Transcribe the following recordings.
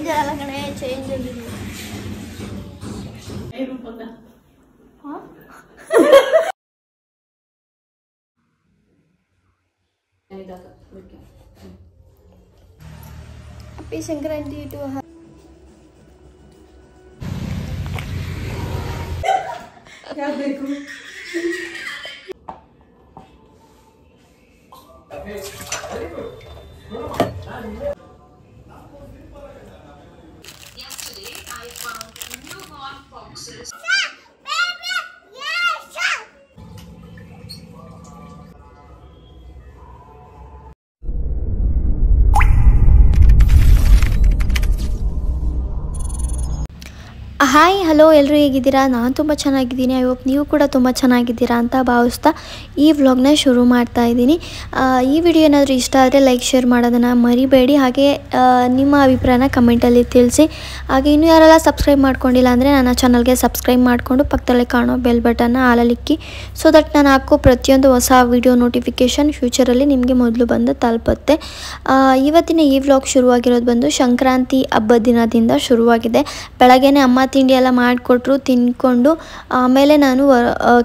Change ಆಗಲ್ಲ ಕಣೆ, change ಆಗಿದೆ. ಹ್ಯಾಪಿ ಸಂಕ್ರಾಂತಿ ಟು ಯಾವ್ದು Yesterday, I found new hot boxes. Hi hello ಎಲ್ಲರೂ ಹೇಗಿದ್ದೀರಾ? ನಾನು ತುಂಬ ಚೆನ್ನಾಗಿದ್ದೀನಿ. ಐ ಹೋಪ್ ನೀವು ಕೂಡ ತುಂಬ ಚೆನ್ನಾಗಿದ್ದೀರಾ ಅಂತ ಭಾವಿಸ್ತಾ ಈ ವ್ಲಾಗ್ನ ಶುರು ಮಾಡ್ತಾ ಇದ್ದೀನಿ. ಈ ವಿಡಿಯೋ ಏನಾದರೂ ಇಷ್ಟ ಆದರೆ ಲೈಕ್ ಶೇರ್ ಮಾಡೋದನ್ನು ಮರಿಬೇಡಿ. ಹಾಗೆ ನಿಮ್ಮ ಅಭಿಪ್ರಾಯನ ಕಮೆಂಟಲ್ಲಿ ತಿಳಿಸಿ. ಹಾಗೆ ಇನ್ನೂ ಯಾರೆಲ್ಲ ಸಬ್ಸ್ಕ್ರೈಬ್ ಮಾಡ್ಕೊಂಡಿಲ್ಲ ಅಂದರೆ ನನ್ನ ಚಾನಲ್ಗೆ ಸಬ್ಸ್ಕ್ರೈಬ್ ಮಾಡಿಕೊಂಡು ಪಕ್ಕದಲ್ಲೇ ಕಾಣೋ ಬೆಲ್ ಬಟನ್ನ ಆಲಲ್ಲಿಕ್ಕಿ, ಸೊ ದಟ್ ನಾನು ಹಾಕೋ ಪ್ರತಿಯೊಂದು ಹೊಸ ವಿಡಿಯೋ ನೋಟಿಫಿಕೇಷನ್ ಫ್ಯೂಚರಲ್ಲಿ ನಿಮಗೆ ಮೊದಲು ಬಂದು ತಲುಪುತ್ತೆ. ಇವತ್ತಿನ ಈ ವ್ಲಾಗ್ ಶುರುವಾಗಿರೋದು ಬಂದು ಸಂಕ್ರಾಂತಿ ಹಬ್ಬದ ದಿನದಿಂದ ಶುರುವಾಗಿದೆ. ಬೆಳಗ್ಗೆನೇ ಅಮ್ಮ ತಿಂಡಿ ಎಲ್ಲ ಮಾಡಿಕೊಟ್ರು, ತಿಂದ್ಕೊಂಡು ಆಮೇಲೆ ನಾನು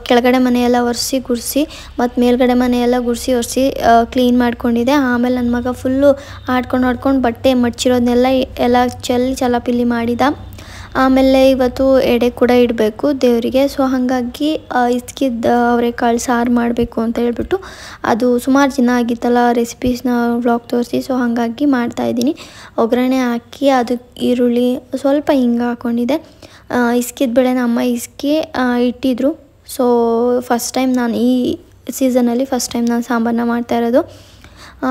ಕೆಳಗಡೆ ಮನೆಯೆಲ್ಲ ಒರೆಸಿ ಗುಡಿಸಿ ಮತ್ತು ಮೇಲ್ಗಡೆ ಮನೆಯೆಲ್ಲ ಗುಡಿಸಿ ಒರೆಸಿ ಕ್ಲೀನ್ ಮಾಡ್ಕೊಂಡಿದ್ದೆ. ಆಮೇಲೆ ನನ್ನ ಮಗ ಫುಲ್ಲು ಆಡ್ಕೊಂಡು ಬಟ್ಟೆ ಮಡ್ಚಿರೋದನ್ನೆಲ್ಲ ಎಲ್ಲ ಚಲಾಪಿಲ್ಲಿ ಮಾಡಿದ. ಆಮೇಲೆ ಇವತ್ತು ಎಡೆ ಕೂಡ ಇಡಬೇಕು ದೇವರಿಗೆ. ಸೊ ಹಾಗಾಗಿ ಇಸ್ಕಿದ್ದ ಅವರೆಕಾಳು ಸಾರು ಮಾಡಬೇಕು ಅಂತ ಹೇಳ್ಬಿಟ್ಟು, ಅದು ಸುಮಾರು ದಿನ ಆಗಿತ್ತಲ್ಲ ರೆಸಿಪೀಸ್ನ ವ್ಲಾಗ್ ತೋರಿಸಿ, ಸೊ ಹಾಗಾಗಿ ಮಾಡ್ತಾಯಿದ್ದೀನಿ. ಒಗ್ಗರಣೆ ಹಾಕಿ ಅದಕ್ಕೆ ಈರುಳ್ಳಿ ಸ್ವಲ್ಪ ಹಿಂಗೆ ಹಾಕ್ಕೊಂಡಿದ್ದೆ. ಇಸ್ಕಿದ ಬೇಳೆನ ಅಮ್ಮ ಇಸ್ಕಿ ಇಟ್ಟಿದ್ರು. ಸೊ ಫಸ್ಟ್ ಟೈಮ್ ನಾನು ಈ ಸೀಸನಲ್ಲಿ ನಾನು ಸಾಂಬಾರನ್ನ ಮಾಡ್ತಾಯಿರೋದು.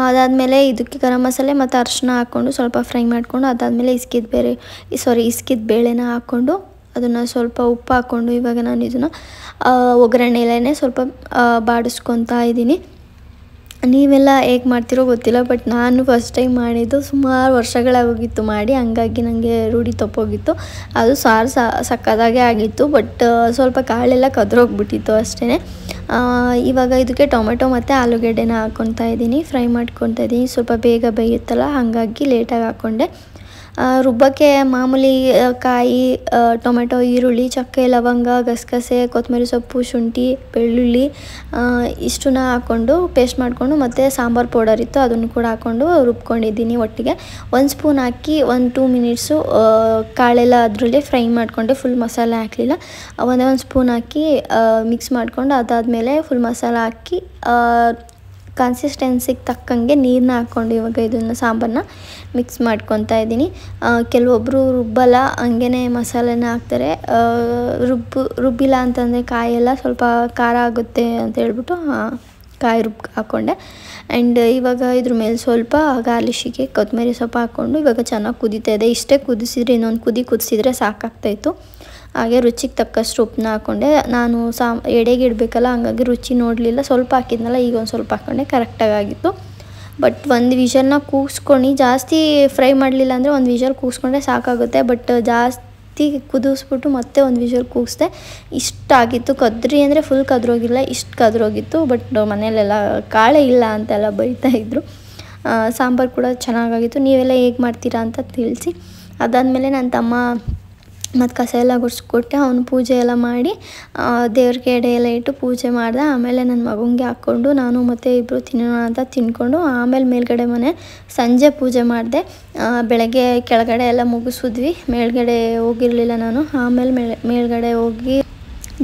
ಅದಾದಮೇಲೆ ಇದಕ್ಕೆ ಗರಂ ಮಸಾಲೆ ಮತ್ತು ಅರಿಶಿನ ಹಾಕ್ಕೊಂಡು ಸ್ವಲ್ಪ ಫ್ರೈ ಮಾಡಿಕೊಂಡು, ಅದಾದಮೇಲೆ ಇಸ್ಕಿದ ಬೇಳೆನ ಹಾಕ್ಕೊಂಡು ಅದನ್ನು ಸ್ವಲ್ಪ ಉಪ್ಪು ಹಾಕ್ಕೊಂಡು ಇವಾಗ ನಾನು ಇದನ್ನು ಒಗ್ಗರಣೆಲೇ ಸ್ವಲ್ಪ ಬಾಡಿಸ್ಕೊತಾ ಇದ್ದೀನಿ. ನೀವೆಲ್ಲ ಹೇಗೆ ಮಾಡ್ತಿರೋ ಗೊತ್ತಿಲ್ಲ, ಬಟ್ ನಾನು ಫಸ್ಟ್ ಟೈಮ್ ಮಾಡಿದ್ದು ಸುಮಾರು ವರ್ಷಗಳಾಗೋಗಿತ್ತು ಮಾಡಿ, ಹಂಗಾಗಿ ನನಗೆ ರೂಢಿ ತಪ್ಪೋಗಿತ್ತು. ಅದು ಸಾರು ಸಕ್ಕತ್ತಾಗೆ ಆಗಿತ್ತು, ಬಟ್ ಸ್ವಲ್ಪ ಕಾಳೆಲ್ಲ ಕದ್ರೋಗ್ಬಿಟ್ಟಿತ್ತು ಅಷ್ಟೇ. ಇವಾಗ ಇದಕ್ಕೆ ಟೊಮೆಟೊ ಮತ್ತು ಆಲೂಗಡ್ಡೆನ ಹಾಕ್ಕೊತಾ ಇದ್ದೀನಿ, ಫ್ರೈ ಮಾಡ್ಕೊತಾ ಇದ್ದೀನಿ. ಸ್ವಲ್ಪ ಬೇಗ ಬೇಯುತ್ತಲ್ಲ ಹಾಗಾಗಿ ಲೇಟಾಗಿ ಹಾಕ್ಕೊಂಡೆ. ರುಬ್ಬಕ್ಕೆ ಮಾಮೂಲಿ ಕಾಯಿ, ಟೊಮೆಟೊ, ಈರುಳ್ಳಿ, ಚಕ್ಕೆ, ಲವಂಗ, ಗಸಗಸೆ, ಕೊತ್ತಂಬರಿ ಸೊಪ್ಪು, ಶುಂಠಿ, ಬೆಳ್ಳುಳ್ಳಿ ಇಷ್ಟನ್ನ ಹಾಕ್ಕೊಂಡು ಪೇಸ್ಟ್ ಮಾಡಿಕೊಂಡು, ಮತ್ತು ಸಾಂಬಾರು ಪೌಡರ್ ಇತ್ತು ಅದನ್ನು ಕೂಡ ಹಾಕ್ಕೊಂಡು ರುಬ್ಕೊಂಡಿದ್ದೀನಿ ಒಟ್ಟಿಗೆ. 1 ಸ್ಪೂನ್ ಹಾಕಿ 1-2 ಮಿನಿಟ್ಸು ಕಾಳೆಲ್ಲ ಅದರಲ್ಲೇ ಫ್ರೈ ಮಾಡಿಕೊಂಡೆ. ಫುಲ್ ಮಸಾಲೆ ಹಾಕಲಿಲ್ಲ, ಒಂದೇ 1 ಸ್ಪೂನ್ ಹಾಕಿ ಮಿಕ್ಸ್ ಮಾಡಿಕೊಂಡು, ಅದಾದಮೇಲೆ ಫುಲ್ ಮಸಾಲೆ ಹಾಕಿ ಕನ್ಸಿಸ್ಟೆನ್ಸಿಗೆ ತಕ್ಕಂಗೆ ನೀರನ್ನ ಹಾಕ್ಕೊಂಡು ಇವಾಗ ಇದನ್ನು ಸಾಂಬಾರನ್ನ ಮಿಕ್ಸ್ ಮಾಡ್ಕೊತಾ ಇದ್ದೀನಿ. ಕೆಲವೊಬ್ಬರು ರುಬ್ಬಲ್ಲ, ಹಂಗೇ ಮಸಾಲೆನ ಹಾಕ್ತಾರೆ. ರುಬ್ಬಿಲ್ಲ ಅಂತಂದರೆ ಕಾಯೆಲ್ಲ ಸ್ವಲ್ಪ ಖಾರ ಆಗುತ್ತೆ ಅಂತ ಹೇಳ್ಬಿಟ್ಟು ಕಾಯಿ ಹಾಕ್ಕೊಂಡೆ. ಆ್ಯಂಡ್ ಇವಾಗ ಇದ್ರ ಮೇಲೆ ಸ್ವಲ್ಪ ಗಾರ್ಲಿಶಿಗೆ ಕೊತ್ತಂಬರಿ ಸೊಪ್ಪು ಹಾಕ್ಕೊಂಡು ಇವಾಗ ಚೆನ್ನಾಗಿ ಕುದೀತಾ ಇದೆ. ಇಷ್ಟೇ ಕುದಿಸಿದ್ರೆ, ಇನ್ನೊಂದು ಕುದಿಸಿದ್ರೆ ಸಾಕಾಗ್ತಾಯಿತ್ತು. ಹಾಗೆ ರುಚಿಗೆ ತಕ್ಕಷ್ಟು ಉಪ್ಪನ್ನ ಹಾಕ್ಕೊಂಡೆ. ನಾನು ಎಡೆಗೆ ಇಡಬೇಕಲ್ಲ, ಹಂಗಾಗಿ ರುಚಿ ನೋಡಲಿಲ್ಲ, ಸ್ವಲ್ಪ ಹಾಕಿದ್ನಲ್ಲ, ಈಗ ಒಂದು ಸ್ವಲ್ಪ ಹಾಕ್ಕೊಂಡೆ, ಕರೆಕ್ಟಾಗಿ ಆಗಿತ್ತು. ಬಟ್ ಒಂದು ವಿಷಲ್ನ ಕೂಗಿಸ್ಕೊಂಡು, ಜಾಸ್ತಿ ಫ್ರೈ ಮಾಡಲಿಲ್ಲ ಅಂದರೆ ಒಂದು ವಿಷಲ್ ಕೂಗಿಸ್ಕೊಂಡ್ರೆ ಸಾಕಾಗುತ್ತೆ. ಬಟ್ ಜಾಸ್ತಿ ಕುದಿಸ್ಬಿಟ್ಟು ಮತ್ತೆ ಒಂದು ವಿಷಲ್ ಕೂಗಿಸ್ದೆ. ಇಷ್ಟಾಗಿತ್ತು. ಕದ್ರಿ ಅಂದರೆ ಫುಲ್ ಕದ್ರೋಗಿಲ್ಲ, ಇಷ್ಟು ಕದ್ರೋಗಿತ್ತು. ಬಟ್ ಮನೆಯಲ್ಲೆಲ್ಲ ಕಾಳೆ ಇಲ್ಲ ಅಂತೆಲ್ಲ ಬೈತಾಯಿದ್ರು. ಸಾಂಬಾರು ಕೂಡ ಚೆನ್ನಾಗಾಗಿತ್ತು. ನೀವೆಲ್ಲ ಹೇಗೆ ಮಾಡ್ತೀರಾ ಅಂತ ತಿಳಿಸಿ. ಅದಾದಮೇಲೆ ನನ್ನ ತಮ್ಮ ಮತ್ತು ಕಸ ಎಲ್ಲ ಗುಡಿಸ್ಕೊಟ್ಟೆ. ಅವನು ಪೂಜೆ ಎಲ್ಲ ಮಾಡಿ ದೇವ್ರಿಗೆ ಎಡೆ ಎಲ್ಲ ಇಟ್ಟು ಪೂಜೆ ಮಾಡಿದೆ. ಆಮೇಲೆ ನನ್ನ ಮಗನಿಗೆ ಹಾಕ್ಕೊಂಡು ನಾನು ಮತ್ತು ಇಬ್ಬರು ತಿನ್ನೋಣ ಅಂತ ತಿನ್ಕೊಂಡು, ಆಮೇಲೆ ಮೇಲ್ಗಡೆ ಮನೆ ಸಂಜೆ ಪೂಜೆ ಮಾಡಿದೆ. ಬೆಳಗ್ಗೆ ಕೆಳಗಡೆ ಎಲ್ಲ ಮುಗಿಸಿದ್ವಿ, ಮೇಲ್ಗಡೆ ಹೋಗಿರಲಿಲ್ಲ ನಾನು. ಆಮೇಲೆ ಮೇಲ್ಗಡೆ ಹೋಗಿ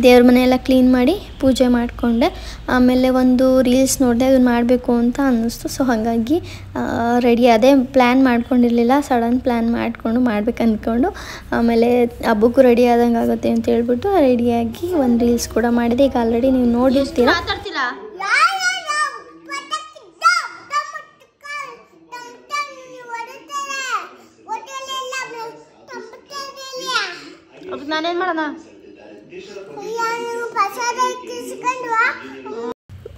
ದೇವ್ರ ಮನೆಯೆಲ್ಲ ಕ್ಲೀನ್ ಮಾಡಿ ಪೂಜೆ ಮಾಡಿಕೊಂಡೆ. ಆಮೇಲೆ ಒಂದು ರೀಲ್ಸ್ ನೋಡಿದೆ, ಅದನ್ನು ಮಾಡಬೇಕು ಅಂತ ಅನ್ನಿಸ್ತು. ಸೊ ಹಾಗಾಗಿ ರೆಡಿ ಅದೇ ಪ್ಲ್ಯಾನ್ ಮಾಡ್ಕೊಂಡಿರಲಿಲ್ಲ, ಸಡನ್ ಪ್ಲ್ಯಾನ್ ಮಾಡಿಕೊಂಡು ಮಾಡ್ಬೇಕು ಅಂದ್ಕೊಂಡು, ಆಮೇಲೆ ಹಬ್ಬಕ್ಕೂ ರೆಡಿ ಆದಂಗೆ ಆಗುತ್ತೆ ಅಂತ ಹೇಳ್ಬಿಟ್ಟು ರೆಡಿಯಾಗಿ ಒಂದು ರೀಲ್ಸ್ ಕೂಡ ಮಾಡಿದೆ. ಈಗ ಆಲ್ರೆಡಿ ನೀವು ನೋಡಿರ್ತೀರ. ನಾನೇನು ಮಾಡೋಣ?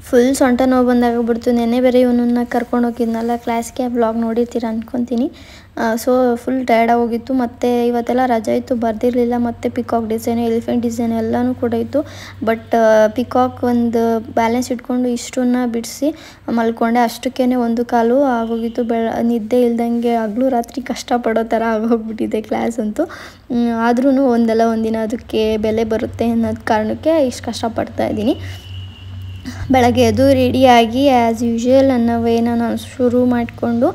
ಫುಲ್ ಸೊಂಟ ನೋವು ಬಂದಾಗ್ಬಿಡ್ತು. ನೆನ್ನೆ ಬೇರೆ ಇವನನ್ನು ಕರ್ಕೊಂಡು ಹೋಗಿದ್ನಲ್ಲ ಕ್ಲಾಸ್ಗೆ, ವ್ಲಾಗ್ ನೋಡಿರ್ತೀರ ಅಂದ್ಕೊತೀನಿ. ಸೊ ಫುಲ್ ಟಯರ್ಡಾಗಿ ಹೋಗಿತ್ತು. ಮತ್ತು ಇವತ್ತೆಲ್ಲ ರಜೆ ಇತ್ತು, ಬರ್ದಿರಲಿಲ್ಲ. ಮತ್ತು ಪಿಕಾಕ್ ಡಿಸೈನ್, ಎಲಿಫೆಂಟ್ ಡಿಸೈನ್ ಎಲ್ಲನೂ ಕೂಡ ಇತ್ತು. ಬಟ್ ಪಿಕಾಕ್ ಒಂದು ಬ್ಯಾಲೆನ್ಸ್ ಇಟ್ಕೊಂಡು ಇಷ್ಟನ್ನ ಬಿಡಿಸಿ ಮಲ್ಕೊಂಡೆ. ಅಷ್ಟಕ್ಕೇ 1 ಕಾಲು ಆಗೋಗಿತ್ತು. ನಿದ್ದೆ ಇಲ್ದಂಗೆ ಹಗಲು ರಾತ್ರಿ ಕಷ್ಟಪಡೋ ಥರ ಆಗೋಗ್ಬಿಟ್ಟಿದೆ ಕ್ಲಾಸ್ ಅಂತೂ. ಆದ್ರೂ ಒಂದಲ್ಲ ಒಂದಿನ ಅದಕ್ಕೆ ಬೆಲೆ ಬರುತ್ತೆ ಅನ್ನೋದು ಕಾರಣಕ್ಕೆ ಇಷ್ಟು ಕಷ್ಟಪಡ್ತಾಯಿದ್ದೀನಿ. ಬೆಳಗ್ಗೆ ಎದ್ದು ರೆಡಿಯಾಗಿ ಆ್ಯಸ್ ಯೂಶ್ವಲ್ ನನ್ನ ವೇನ ನಾನು ಶುರು ಮಾಡಿಕೊಂಡು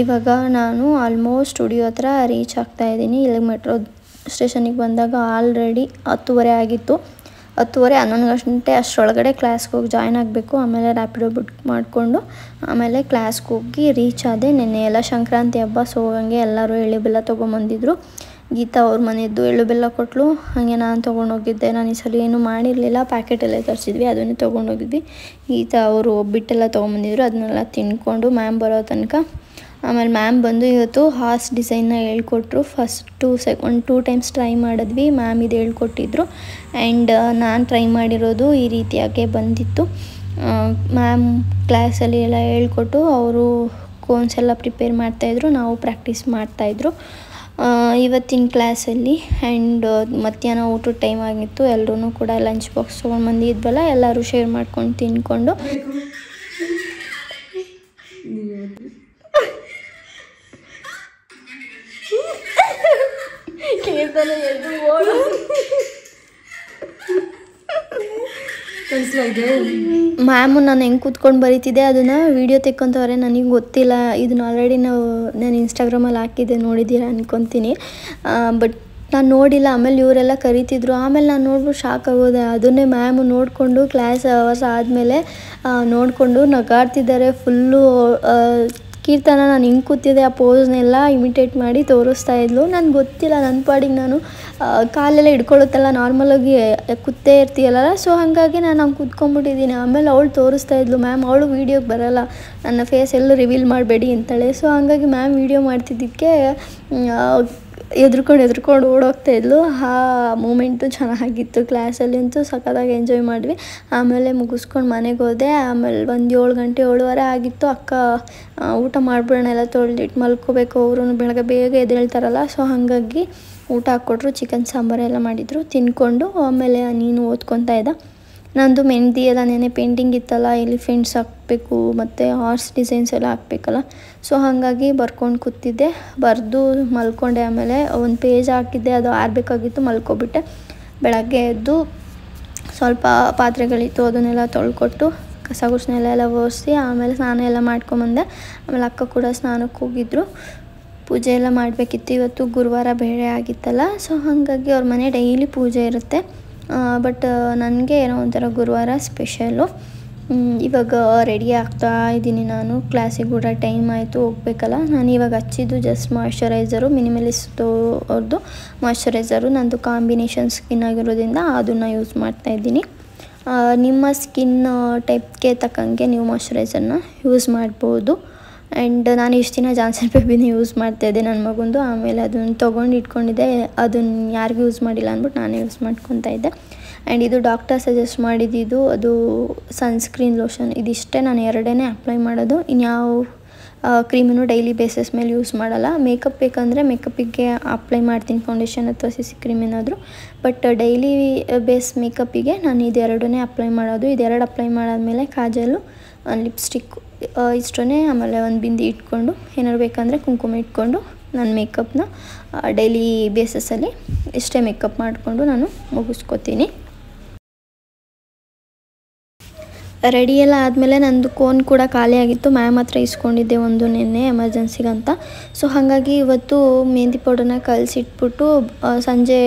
ಇವಾಗ ನಾನು ಆಲ್ಮೋಸ್ಟ್ ಸ್ಟುಡಿಯೋ ಹತ್ರ ರೀಚ್ ಆಗ್ತಾಯಿದ್ದೀನಿ. ಇಲ್ಲಿ ಮೆಟ್ರೋ ಸ್ಟೇಷನಿಗೆ ಬಂದಾಗ ಆಲ್ರೆಡಿ 10:30 ಆಗಿತ್ತು. 10:30 11 ಗಂಟೆ ಅಷ್ಟರೊಳಗಡೆ ಕ್ಲಾಸ್ಗೆ ಹೋಗಿ ಜಾಯ್ನ್ ಆಗಬೇಕು. ಆಮೇಲೆ ರ್ಯಾಪಿಡೋ ಬುಕ್ ಮಾಡಿಕೊಂಡು ಆಮೇಲೆ ಕ್ಲಾಸ್ಗೆ ಹೋಗಿ ರೀಚ್ ಆದೆ. ನೆನ್ನೆ ಎಲ್ಲ ಸಂಕ್ರಾಂತಿ ಹಬ್ಬ, ಸೊ ಹಂಗೆ ಎಲ್ಲರೂ ಎಳ್ಳು ಬೆಲ್ಲ ತೊಗೊಂಬಂದಿದ್ರು. ಗೀತಾ ಅವ್ರ ಮನೆಯದ್ದು ಎಳ್ಳು ಬೆಲ್ಲ ಕೊಟ್ಟಳು. ಹಾಗೆ ನಾನು ತೊಗೊಂಡೋಗಿದ್ದೆ. ನಾನು ಈ ಸಲ ಏನೂ ಮಾಡಿರಲಿಲ್ಲ, ಪ್ಯಾಕೆಟೆಲ್ಲ ತರಿಸಿದ್ವಿ, ಅದನ್ನೇ ತೊಗೊಂಡೋಗಿದ್ವಿ. ಗೀತಾ ಅವರು ಒಬ್ಬಿಟ್ಟೆಲ್ಲ ತೊಗೊಂಬಂದಿದ್ರು, ಅದನ್ನೆಲ್ಲ ತಿನ್ಕೊಂಡು ಮ್ಯಾಮ್ ಬರೋ ತನಕ. ಆಮೇಲೆ ಮ್ಯಾಮ್ ಬಂದು ಇವತ್ತು ಹಾರ್ಸ್ ಡಿಸೈನ್ನ ಹೇಳ್ಕೊಟ್ರು. ಫಸ್ಟು 2 ಟೈಮ್ಸ್ ಟ್ರೈ ಮಾಡಿದ್ವಿ. ಮ್ಯಾಮ್ ಇದು ಹೇಳ್ಕೊಟ್ಟಿದ್ರು. ಆ್ಯಂಡ್ ನಾನು ಟ್ರೈ ಮಾಡಿರೋದು ಈ ರೀತಿಯಾಗೆ ಬಂದಿತ್ತು. ಮ್ಯಾಮ್ ಕ್ಲಾಸಲ್ಲಿ ಎಲ್ಲ ಹೇಳ್ಕೊಟ್ಟು ಅವರು ಕೋನ್ಸ್ ಎಲ್ಲ ಪ್ರಿಪೇರ್ ಮಾಡ್ತಾಯಿದ್ರು, ನಾವು ಪ್ರಾಕ್ಟೀಸ್ ಮಾಡ್ತಾಯಿದ್ರು ಇವತ್ತಿನ ಕ್ಲಾಸಲ್ಲಿ. ಆ್ಯಂಡ್ ಮಧ್ಯಾಹ್ನ ಊಟದ ಟೈಮ್ ಆಗಿತ್ತು. ಎಲ್ಲರೂ ಕೂಡ ಲಂಚ್ ಬಾಕ್ಸ್ ತೊಗೊಂಡು ಬಂದಿದ್ವಲ್ಲ, ಎಲ್ಲರೂ ಶೇರ್ ಮಾಡ್ಕೊಂಡು ತಿನ್ಕೊಂಡು ಮ್ಯಾಮು ನಾನು ಹೆಂಗೆ ಕೂತ್ಕೊಂಡು ಬರೀತಿದ್ದೆ ಅದನ್ನು ವೀಡಿಯೋ ತೆಕ್ಕೊಂತವ್ರೆ. ನನಗೆ ಗೊತ್ತಿಲ್ಲ, ಇದನ್ನ ಆಲ್ರೆಡಿ ನಾನು ಇನ್ಸ್ಟಾಗ್ರಾಮಲ್ಲಿ ಹಾಕಿದ್ದೆ, ನೋಡಿದ್ದೀರಾ ಅಂದ್ಕೊತೀನಿ. ಬಟ್ ನಾನು ನೋಡಿಲ್ಲ. ಆಮೇಲೆ ಇವರೆಲ್ಲ ಕರೀತಿದ್ರು. ಆಮೇಲೆ ನಾನು ನೋಡ್ಬಿಟ್ಟು ಶಾಕ್ ಆಗೋದೆ. ಅದನ್ನೇ ಮ್ಯಾಮು ನೋಡಿಕೊಂಡು ಕ್ಲಾಸ್ ಅವರ್ಸ್ ಆದಮೇಲೆ ನೋಡಿಕೊಂಡು ನಗಾಡ್ತಿದ್ದಾರೆ ಫುಲ್ಲು. ಕೀರ್ತನ ನಾನು ಹಿಂಗೆ ಕೂತಿದ್ದೆ ಆ ಪೋಸ್ನೆಲ್ಲ ಇಮಿಟೇಟ್ ಮಾಡಿ ತೋರಿಸ್ತಾ ಇದ್ಲು. ನನಗೆ ಗೊತ್ತಿಲ್ಲ, ನನ್ನ ಪಾಡಿಗೆ ನಾನು ಕಾಲೆಲ್ಲ ಹಿಡ್ಕೊಳ್ಳುತ್ತಲ್ಲ, ನಾರ್ಮಲಾಗಿ ಕೂತೇ ಇರ್ತೀಯಲ್ಲ, ಸೊ ಹಾಗಾಗಿ ನಾನು ಹಂಗೆ ಕೂತ್ಕೊಂಡ್ಬಿಟ್ಟಿದ್ದೀನಿ. ಆಮೇಲೆ ಅವಳು ತೋರಿಸ್ತಾ ಇದ್ಲು. ಮ್ಯಾಮ್ ಅವಳು ವೀಡಿಯೋಗೆ ಬರೋಲ್ಲ, ನನ್ನ ಫೇಸ್ ಎಲ್ಲೂ ರಿವೀಲ್ ಮಾಡಬೇಡಿ ಅಂತಾಳೆ. ಸೊ ಹಾಗಾಗಿ ಮ್ಯಾಮ್ ವೀಡಿಯೋ ಮಾಡ್ತಿದ್ದಕ್ಕೆ ಎದ್ರುಕೊಂಡು ಓಡೋಗ್ತಾ ಇದ್ಲು. ಆ ಮೂಮೆಂಟು ಚೆನ್ನಾಗಿತ್ತು. ಕ್ಲಾಸಲ್ಲಿ ಅಂತೂ ಸಖತ್ತಾಗಿ ಎಂಜಾಯ್ ಮಾಡಿದ್ವಿ. ಆಮೇಲೆ ಮುಗಿಸ್ಕೊಂಡು ಮನೆಗೆ ಹೋದೆ. ಆಮೇಲೆ ಒಂದು 7 ಗಂಟೆ 7:15 ಆಗಿತ್ತು. ಅಕ್ಕ ಊಟ ಮಾಡಿಬಿಡೋಣ, ಎಲ್ಲ ತೊಳೆದಿಟ್ಟು ಮಲ್ಕೋಬೇಕು, ಅವರು ಬೆಳಗ್ಗೆ ಬೇಗ ಎದ್ದೇಳ್ತಾರಲ್ಲ, ಸೊ ಹಾಗಾಗಿ ಊಟ ಹಾಕ್ಕೊಟ್ರು. ಚಿಕನ್ ಸಾಂಬಾರು ಎಲ್ಲ ಮಾಡಿದರು. ತಿನ್ಕೊಂಡು ಆಮೇಲೆ ನೀನು ಓದ್ಕೊತಾ ಇದ್ದ. ನಂದು ಮೆಹಂದಿ ಎಲ್ಲ ನೆನೆ ಪೇಂಟಿಂಗ್ ಇತ್ತಲ್ಲ, ಎಲಿಫೆಂಟ್ಸ್ ಹಾಕಬೇಕು ಮತ್ತು ಹಾರ್ಸ್ ಡಿಸೈನ್ಸ್ ಎಲ್ಲ ಹಾಕಬೇಕಲ್ಲ, ಸೊ ಹಾಗಾಗಿ ಬರ್ಕೊಂಡು ಕೂತಿದ್ದೆ. ಬರೆದು ಮಲ್ಕೊಂಡೆ. ಆಮೇಲೆ ಒಂದು ಪೇಜ್ ಹಾಕಿದ್ದೆ, ಅದು ಆರಬೇಕಾಗಿತ್ತು, ಮಲ್ಕೊಬಿಟ್ಟೆ. ಬೆಳಗ್ಗೆ ಎದ್ದು ಸ್ವಲ್ಪ ಪಾತ್ರೆಗಳಿತ್ತು, ಅದನ್ನೆಲ್ಲ ತೊಳ್ಕೊಟ್ಟು ಕಸ ಗುಡಿಸ್ನೆಲ್ಲ ಒರೆಸಿ ಆಮೇಲೆ ಸ್ನಾನ ಎಲ್ಲ ಮಾಡ್ಕೊಂಬಂದೆ. ಆಮೇಲೆ ಅಕ್ಕ ಕೂಡ ಸ್ನಾನಕ್ಕೆ ಹೋಗಿದ್ದರು. ಪೂಜೆ ಎಲ್ಲ ಮಾಡಬೇಕಿತ್ತು. ಇವತ್ತು ಗುರುವಾರ ಬೇರೆ ಆಗಿತ್ತಲ್ಲ, ಸೊ ಹಾಗಾಗಿ ಅವ್ರ ಮನೆ ಡೈಲಿ ಪೂಜೆ ಇರುತ್ತೆ. ಬಟ್ ನನಗೆ ಏನೋ ಒಂಥರ ಗುರುವಾರ ಸ್ಪೆಷಲು. ಇವಾಗ ರೆಡಿ ಆಗ್ತಾ ಇದ್ದೀನಿ ನಾನು. ಕ್ಲಾಸಿಗೆ ಕೂಡ ಟೈಮ್ ಆಯಿತು, ಹೋಗ್ಬೇಕಲ್ಲ. ನಾನು ಇವಾಗ ಹಚ್ಚಿದ್ದು ಜಸ್ಟ್ ಮಾಯ್ಶ್ಚರೈಸರು, ಮಿನಿಮಲಿಸ್ಟ್ ಅವ್ರದ್ದು ಮಾಯ್ಶ್ಚರೈಸರು. ನಂದು ಕಾಂಬಿನೇಷನ್ ಸ್ಕಿನ್ ಆಗಿರೋದ್ರಿಂದ ಅದನ್ನು ಯೂಸ್ ಮಾಡ್ತಾಯಿದ್ದೀನಿ. ನಿಮ್ಮ ಸ್ಕಿನ್ ಟೈಪ್ಗೆ ತಕ್ಕಂಗೆ ನೀವು ಮಾಯ್ಶ್ಚರೈಸರ್ನ ಯೂಸ್ ಮಾಡ್ಬೋದು. ಆ್ಯಂಡ್ ನಾನು ಇಷ್ಟು ದಿನ ಜಾನ್ಸನ್ ಬೇಬಿನ ಯೂಸ್ ಮಾಡ್ತಾಯಿದ್ದೆ ನನ್ನ ಮಗುಂದು. ಆಮೇಲೆ ಅದನ್ನು ತೊಗೊಂಡು ಇಟ್ಕೊಂಡಿದ್ದೆ, ಅದನ್ನು ಯಾರಿಗೂ ಯೂಸ್ ಮಾಡಿಲ್ಲ ಅಂದ್ಬಿಟ್ಟು ನಾನೇ ಯೂಸ್ ಮಾಡ್ಕೊತಾ ಇದ್ದೆ. ಆ್ಯಂಡ್ ಇದು ಡಾಕ್ಟರ್ ಸಜೆಸ್ಟ್ ಮಾಡಿದ್ದು, ಅದು ಸನ್ಸ್ಕ್ರೀನ್ ಲೋಷನ್. ಇದಿಷ್ಟೇ ನಾನು 2 ಅಪ್ಲೈ ಮಾಡೋದು. ಇನ್ಯಾವ ಕ್ರೀಮನ್ನು ಡೈಲಿ ಬೇಸಿಸ್ ಮೇಲೆ ಯೂಸ್ ಮಾಡಲ್ಲ. ಮೇಕಪ್ ಬೇಕಂದರೆ ಮೇಕಪ್ಪಿಗೆ ಅಪ್ಲೈ ಮಾಡ್ತೀನಿ, ಫೌಂಡೇಶನ್ ಅಥವಾ CC ಕ್ರೀಮ್ ಏನಾದರೂ. ಬಟ್ ಡೈಲಿ ಬೇಸ್ ಮೇಕಪ್ಪಿಗೆ ನಾನು ಇದು 2 ಅಪ್ಲೈ ಮಾಡೋದು. ಇದು 2 ಅಪ್ಲೈ ಮಾಡಾದಮೇಲೆ ಕಾಜಲು, ಲಿಪ್ಸ್ಟಿಕ್ ಇಷ್ಟೇ. ಆಮೇಲೆ ಒಂದು ಬಿಂದಿ ಇಟ್ಕೊಂಡು ಏನಾದ್ರು ಬೇಕಂದರೆ ಕುಂಕುಮ ಇಟ್ಕೊಂಡು ನನ್ನ ಮೇಕಪ್ನ ಡೈಲಿ ಬೇಸಸಲ್ಲಿ ಇಷ್ಟೇ ಮೇಕಪ್ ಮಾಡಿಕೊಂಡು ನಾನು ಮುಗಿಸ್ಕೊತೀನಿ. ರೆಡಿ ಎಲ್ಲ ಆದಮೇಲೆ ನಂದು ಕೋನ್ ಕೂಡ ಖಾಲಿ ಆಗಿತ್ತು. ಮ್ಯಾಮ್ ಹತ್ರ ಇಸ್ಕೊಂಡಿದ್ದೆ ಒಂದು ನೆನ್ನೆ ಎಮರ್ಜೆನ್ಸಿಗಂತ. ಸೊ ಹಾಗಾಗಿ ಇವತ್ತು ಮೆಹಂದಿ ಪೌಡರ್ನ ಕಲಸಿಟ್ಬಿಟ್ಟು ಸಂಜೆ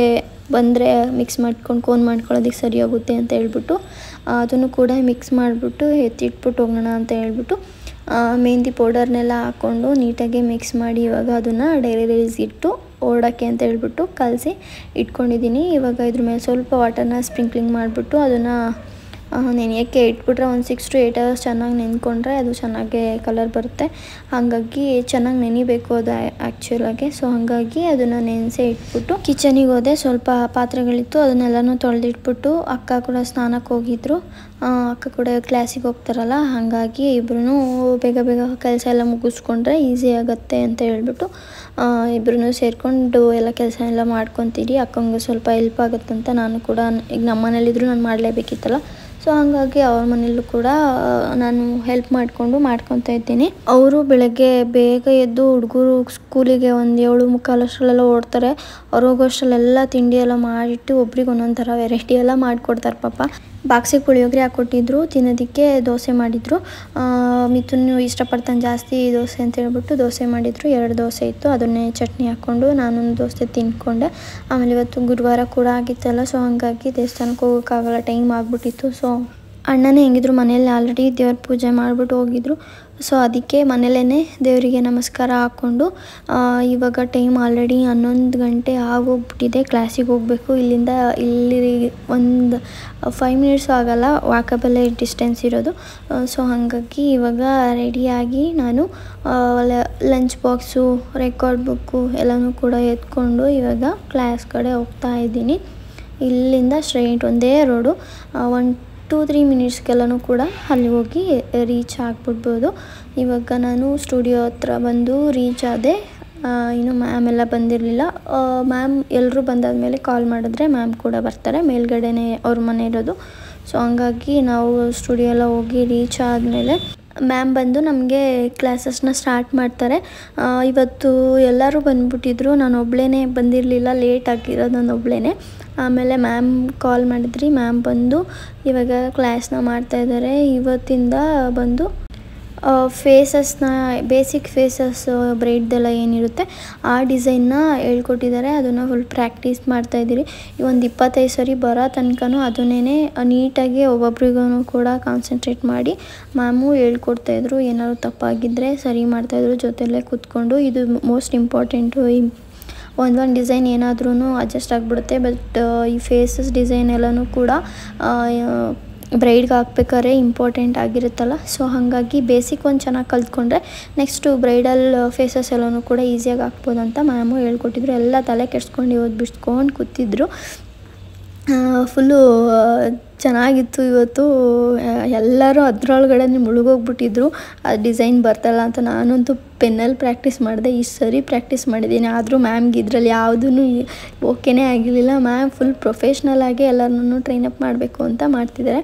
ಬಂದರೆ ಮಿಕ್ಸ್ ಮಾಡ್ಕೊಂಡು ಕೋನ್ ಮಾಡ್ಕೊಳ್ಳೋದಕ್ಕೆ ಸರಿ ಹೋಗುತ್ತೆ ಅಂತ ಹೇಳ್ಬಿಟ್ಟು ಅದನ್ನು ಕೂಡ ಮಿಕ್ಸ್ ಮಾಡಿಬಿಟ್ಟು ಎತ್ತಿಟ್ಬಿಟ್ಟು ಹೋಗೋಣ ಅಂತ ಹೇಳ್ಬಿಟ್ಟು ಮೆಹಂದಿ ಪೌಡರ್ನೆಲ್ಲ ಹಾಕ್ಕೊಂಡು ನೀಟಾಗಿ ಮಿಕ್ಸ್ ಮಾಡಿ ಇವಾಗ ಅದನ್ನು ಡೈಲಿ ಇಟ್ಟು ಓಡೋಕ್ಕೆ ಅಂತ ಹೇಳ್ಬಿಟ್ಟು ಕಲಸಿ ಇಟ್ಕೊಂಡಿದ್ದೀನಿ. ಇವಾಗ ಇದ್ರ ಮೇಲೆ ಸ್ವಲ್ಪ ವಾಟರ್ನ ಸ್ಪ್ರಿಂಕ್ಲಿಂಗ್ ಮಾಡಿಬಿಟ್ಟು ಅದನ್ನು ನೆನೆಯೋಕ್ಕೆ ಇಟ್ಬಿಟ್ರೆ ಒಂದು 6 to 8 hours ಚೆನ್ನಾಗಿ ನೆನ್ಕೊಂಡ್ರೆ ಅದು ಚೆನ್ನಾಗಿ ಕಲರ್ ಬರುತ್ತೆ. ಹಾಗಾಗಿ ಚೆನ್ನಾಗಿ ನೆನಿಬೇಕು ಅದು ಆ್ಯಕ್ಚುಲಾಗಿ. ಸೊ ಹಾಗಾಗಿ ಅದನ್ನು ನೆನೆಸೇ ಇಟ್ಬಿಟ್ಟು ಕಿಚನಿಗೆ ಹೋದೆ. ಸ್ವಲ್ಪ ಪಾತ್ರೆಗಳಿತ್ತು, ಅದನ್ನೆಲ್ಲನೂ ತೊಳೆದಿಟ್ಬಿಟ್ಟು ಅಕ್ಕ ಕೂಡ ಸ್ನಾನಕ್ಕೆ ಹೋಗಿದ್ರು. ಅಕ್ಕ ಕೂಡ ಕ್ಲಾಸಿಗೆ ಹೋಗ್ತಾರಲ್ಲ, ಹಾಗಾಗಿ ಇಬ್ಬರೂ ಬೇಗ ಬೇಗ ಕೆಲಸ ಎಲ್ಲ ಮುಗಿಸ್ಕೊಂಡ್ರೆ ಈಸಿ ಆಗುತ್ತೆ ಅಂತ ಹೇಳ್ಬಿಟ್ಟು ಇಬ್ಬರೂ ಸೇರಿಕೊಂಡು ಎಲ್ಲ ಕೆಲಸ ಎಲ್ಲ ಮಾಡ್ಕೊತೀರಿ. ಅಕ್ಕಂಗೆ ಸ್ವಲ್ಪ ಹೆಲ್ಪ್ ಆಗುತ್ತಂತ ನಾನು ಕೂಡ, ಈಗ ನಮ್ಮ ಮನೇಲಿದ್ರು ನಾನು ಮಾಡಲೇಬೇಕಿತ್ತಲ್ಲ, ಸೊ ಹಾಗಾಗಿ ಅವ್ರ ಮನೇಲೂ ಕೂಡ ನಾನು ಹೆಲ್ಪ್ ಮಾಡ್ಕೊತಾ ಇದ್ದೀನಿ. ಅವರು ಬೆಳಗ್ಗೆ ಬೇಗ ಎದ್ದು ಹುಡುಗರು ಸ್ಕೂಲಿಗೆ ಒಂದು 7:45 ಅಷ್ಟರಲ್ಲೆಲ್ಲ ಓಡ್ತಾರೆ. ಅವ್ರು ಹೋಗೋಷ್ಟರಲ್ಲೆಲ್ಲ ತಿಂಡಿ ಎಲ್ಲ ಮಾಡಿಟ್ಟು ಒಬ್ರಿಗೆ ಒಂದೊಂದು ಥರ ವೆರೈಟಿ ಎಲ್ಲ ಮಾಡಿಕೊಡ್ತಾರೆ ಪಾಪ. ಬಾಕ್ಸಿಗೆ ಪುಳಿಯೋಗರೆ ಹಾಕ್ಕೊಟ್ಟಿದ್ರು, ತಿನ್ನೋದಕ್ಕೆ ದೋಸೆ ಮಾಡಿದರು. ಮಿಥುನು ಇಷ್ಟಪಡ್ತಾನೆ ಜಾಸ್ತಿ ದೋಸೆ ಅಂತ ಹೇಳ್ಬಿಟ್ಟು ದೋಸೆ ಮಾಡಿದರು. 2 ದೋಸೆ ಇತ್ತು, ಅದನ್ನೇ ಚಟ್ನಿ ಹಾಕ್ಕೊಂಡು ನಾನೊಂದು ದೋಸೆ ತಿಂದ್ಕೊಂಡೆ. ಆಮೇಲೆ ಇವತ್ತು ಗುರುವಾರ ಕೂಡ ಆಗಿತ್ತಲ್ಲ, ಸೊ ಹಾಗಾಗಿ ದೇವಸ್ಥಾನಕ್ಕೆ ಹೋಗೋಕ್ಕಾಗಲ್ಲ, ಟೈಮ್ ಆಗಿಬಿಟ್ಟಿತ್ತು. ಸೊ ಅಣ್ಣನೇ ಹೆಂಗಿದ್ರು ಮನೇಲಿ ಆಲ್ರೆಡಿ ದೇವ್ರ ಪೂಜೆ ಮಾಡಿಬಿಟ್ಟು ಹೋಗಿದ್ರು. ಸೊ ಅದಕ್ಕೆ ಮನೇಲೇ ದೇವರಿಗೆ ನಮಸ್ಕಾರ ಹಾಕ್ಕೊಂಡು ಇವಾಗ ಟೈಮ್ ಆಲ್ರೆಡಿ 11 ಗಂಟೆ ಆಗೋಗ್ಬಿಟ್ಟಿದೆ. ಕ್ಲಾಸಿಗೆ ಹೋಗಬೇಕು. ಇಲ್ಲಿ ಒಂದು 5 minutes ಆಗೋಲ್ಲ, ವಾಕಬಲ್ಲೇ ಡಿಸ್ಟೆನ್ಸ್ ಇರೋದು. ಸೊ ಹಾಗಾಗಿ ಇವಾಗ ರೆಡಿಯಾಗಿ ನಾನು ಲಂಚ್ ಬಾಕ್ಸು, ರೆಕಾರ್ಡ್ ಬುಕ್ಕು ಎಲ್ಲನೂ ಕೂಡ ಎತ್ಕೊಂಡು ಇವಾಗ ಕ್ಲಾಸ್ ಕಡೆ ಹೋಗ್ತಾ ಇದ್ದೀನಿ. ಇಲ್ಲಿಂದ ಸ್ಟ್ರೈಟ್ ಒಂದೇ ರೋಡು, 1-3 minutesಗೆಲ್ಲನೂ ಕೂಡ ಅಲ್ಲಿ ಹೋಗಿ ರೀಚ್ ಆಗಿಬಿಡ್ಬೋದು. ಇವಾಗ ನಾನು ಸ್ಟುಡಿಯೋ ಹತ್ರ ಬಂದು ರೀಚ್ ಆದೆ. ಇನ್ನು ಮ್ಯಾಮ್ ಎಲ್ಲ ಬಂದಿರಲಿಲ್ಲ. ಮ್ಯಾಮ್ ಎಲ್ಲರೂ ಬಂದಾದಮೇಲೆ ಕಾಲ್ ಮಾಡಿದ್ರೆ ಮ್ಯಾಮ್ ಕೂಡ ಬರ್ತಾರೆ, ಮೇಲ್ಗಡೆನೇ ಅವ್ರ ಮನೆ ಇರೋದು. ಸೊ ಹಂಗಾಗಿ ನಾವು ಸ್ಟುಡಿಯೋ ಎಲ್ಲ ಹೋಗಿ ರೀಚ್ ಆದಮೇಲೆ ಮ್ಯಾಮ್ ಬಂದು ನಮಗೆ ಕ್ಲಾಸಸ್ನ ಸ್ಟಾರ್ಟ್ ಮಾಡ್ತಾರೆ. ಇವತ್ತು ಎಲ್ಲರೂ ಬಂದುಬಿಟ್ಟಿದ್ರು, ನಾನು ಒಬ್ಬಳೇ ಬಂದಿರಲಿಲ್ಲ, ಲೇಟ್ ಆಗಿರೋದು ನಾನು ಒಬ್ಬಳೇ. ಆಮೇಲೆ ಮ್ಯಾಮ್ ಕಾಲ್ ಮಾಡಿದ್ರಿ, ಮ್ಯಾಮ್ ಬಂದು ಇವಾಗ ಕ್ಲಾಸ್ನ ಮಾಡ್ತಾಯಿದ್ದಾರೆ. ಇವತ್ತಿಂದ ಬಂದು ಫೇಸಸ್ನ, ಬೇಸಿಕ್ ಫೇಸಸ್ ಬ್ರೈಡ್ದೆಲ್ಲ ಏನಿರುತ್ತೆ ಆ ಡಿಸೈನ್ನ ಹೇಳ್ಕೊಟ್ಟಿದ್ದಾರೆ. ಅದನ್ನು ಫುಲ್ ಪ್ರಾಕ್ಟೀಸ್ ಮಾಡ್ತಾಯಿದ್ದೀರಿ. ಒಂದು 25 ಸರಿ ಬರೋ ತನಕನೂ ಅದನ್ನೇ ನೀಟಾಗಿ ಒಬ್ಬೊಬ್ರಿಗೂ ಕೂಡ ಕಾನ್ಸಂಟ್ರೇಟ್ ಮಾಡಿ ಮ್ಯಾಮು ಹೇಳ್ಕೊಡ್ತಾಯಿದ್ರು. ಏನಾದ್ರು ತಪ್ಪಾಗಿದ್ದರೆ ಸರಿ ಮಾಡ್ತಾಯಿದ್ರು ಜೊತೆಯಲ್ಲೇ ಕೂತ್ಕೊಂಡು. ಇದು ಮೋಸ್ಟ್ ಇಂಪಾರ್ಟೆಂಟು. ಒಂದು ಡಿಸೈನ್ ಏನಾದ್ರೂ ಅಡ್ಜಸ್ಟ್ ಆಗಿಬಿಡುತ್ತೆ, ಬಟ್ ಈ ಫೇಸಸ್ ಡಿಸೈನ್ ಎಲ್ಲನೂ ಕೂಡ ಬ್ರೈಡ್ಗೆ ಹಾಕ್ಬೇಕಾದ್ರೆ ಇಂಪಾರ್ಟೆಂಟ್ ಆಗಿರುತ್ತಲ್ಲ. ಸೊ ಹಾಗಾಗಿ ಬೇಸಿಕ್ ಒಂದು ಚೆನ್ನಾಗಿ ಕಲ್ತ್ಕೊಂಡ್ರೆ ನೆಕ್ಸ್ಟು ಬ್ರೈಡಲ್ ಫೇಸಸ್ ಎಲ್ಲನೂ ಕೂಡ ಈಸಿಯಾಗಿ ಹಾಕ್ಬೋದು ಅಂತ ಮ್ಯಾಮು ಹೇಳ್ಕೊಟ್ಟಿದ್ರು. ಎಲ್ಲ ತಲೆ ಕೆಡ್ಸ್ಕೊಂಡು ಇವತ್ತು ಬಿಡ್ಸ್ಕೊಂಡು ಕೂತಿದ್ರು. ಫುಲ್ಲು ಚೆನ್ನಾಗಿತ್ತು ಇವತ್ತು. ಎಲ್ಲರೂ ಅದರೊಳಗಡೆ ಮುಳುಗೋಗ್ಬಿಟ್ಟಿದ್ರು, ಆ ಡಿಸೈನ್ ಬರ್ತಲ್ಲ ಅಂತ. ನಾನಂತೂ ಪೆನ್ನಲ್ಲಿ ಪ್ರಾಕ್ಟೀಸ್ ಮಾಡಿದೆ, ಇಷ್ಟು ಸರಿ ಪ್ರಾಕ್ಟೀಸ್ ಮಾಡಿದ್ದೀನಿ. ಆದರೂ ಮ್ಯಾಮ್ಗೆ ಇದರಲ್ಲಿ ಯಾವುದೂ ಓಕೆನೇ ಆಗಿರಲಿಲ್ಲ. ಮ್ಯಾಮ್ ಫುಲ್ ಪ್ರೊಫೆಷ್ನಲಾಗಿ ಎಲ್ಲರನ್ನೂ ಟ್ರೈನಪ್ ಮಾಡಬೇಕು ಅಂತ ಮಾಡ್ತಿದ್ದಾರೆ.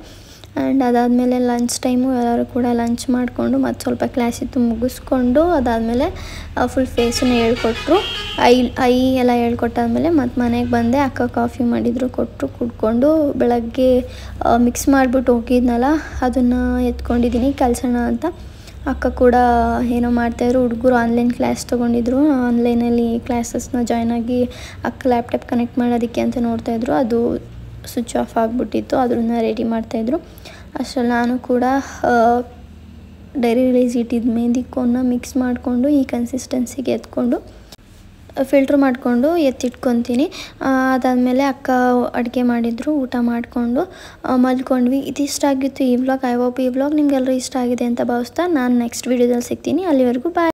ಆ್ಯಂಡ್ ಅದಾದಮೇಲೆ ಲಂಚ್ ಟೈಮು ಎಲ್ಲರೂ ಕೂಡ ಲಂಚ್ ಮಾಡಿಕೊಂಡು ಮತ್ತು ಸ್ವಲ್ಪ ಕ್ಲಾಸ್ ಇತ್ತು ಮುಗಿಸ್ಕೊಂಡು ಅದಾದಮೇಲೆ ಫುಲ್ ಫೇಸನ್ನು ಹೇಳ್ಕೊಟ್ರು. ಐ ಎಲ್ಲ ಹೇಳ್ಕೊಟ್ಟಾದ್ಮೇಲೆ ಮತ್ತು ಮನೆಗೆ ಬಂದೆ. ಅಕ್ಕ ಕಾಫಿ ಮಾಡಿದರು, ಕೊಟ್ಟರು, ಕುಡ್ಕೊಂಡು ಬೆಳಗ್ಗೆ ಮಿಕ್ಸ್ ಮಾಡಿಬಿಟ್ಟು ಹೋಗಿದ್ನಲ್ಲ ಅದನ್ನು ಎತ್ಕೊಂಡಿದ್ದೀನಿ ಕಲಿಸೋಣ ಅಂತ. ಅಕ್ಕ ಕೂಡ ಏನೋ ಮಾಡ್ತಾಯಿದ್ರು. ಹುಡುಗರು ಆನ್ಲೈನ್ ಕ್ಲಾಸ್ ತೊಗೊಂಡಿದ್ರು, ಆನ್ಲೈನಲ್ಲಿ ಕ್ಲಾಸಸ್ನ ಜಾಯ್ನ್ ಆಗಿ ಅಕ್ಕ ಲ್ಯಾಪ್ಟಾಪ್ ಕನೆಕ್ಟ್ ಮಾಡೋದಕ್ಕೆ ಅಂತ ನೋಡ್ತಾಯಿದ್ರು. ಅದು ಸ್ವಿಚ್ ಆಫ್ ಆಗಿಬಿಟ್ಟಿತ್ತು, ಅದನ್ನು ರೆಡಿ ಮಾಡ್ತಾಯಿದ್ರು. ಅಷ್ಟರಲ್ಲಿ ನಾನು ಕೂಡ ಡೈರಿ ರೈಸ್ ಇಟ್ಟಿದ್ದು ಮೆಹಂದಿ ಕೋನ್ನ ಮಿಕ್ಸ್ ಮಾಡಿಕೊಂಡು ಈ ಕನ್ಸಿಸ್ಟೆನ್ಸಿಗೆ ಎತ್ಕೊಂಡು ಫಿಲ್ಟ್ರ್ ಮಾಡಿಕೊಂಡು ಎತ್ತಿಟ್ಕೊತೀನಿ. ಅದಾದಮೇಲೆ ಅಕ್ಕ ಅಡುಗೆ ಮಾಡಿದರು, ಊಟ ಮಾಡಿಕೊಂಡು ಮಲ್ಕೊಂಡ್ವಿ. ಇದಿಷ್ಟ ಆಗಿತ್ತು ಈ ವ್ಲಾಗ್. ಐ ಹೋಪ್ ಈ ವ್ಲಾಗ್ ನಿಮಗೆಲ್ಲರೂ ಇಷ್ಟ ಆಗಿದೆ ಅಂತ ಭಾವಿಸ್ತಾ ನಾನು ನೆಕ್ಸ್ಟ್ ವೀಡಿಯೋದಲ್ಲಿ ಸಿಗ್ತೀನಿ. ಅಲ್ಲಿವರೆಗೂ ಬಾಯ್.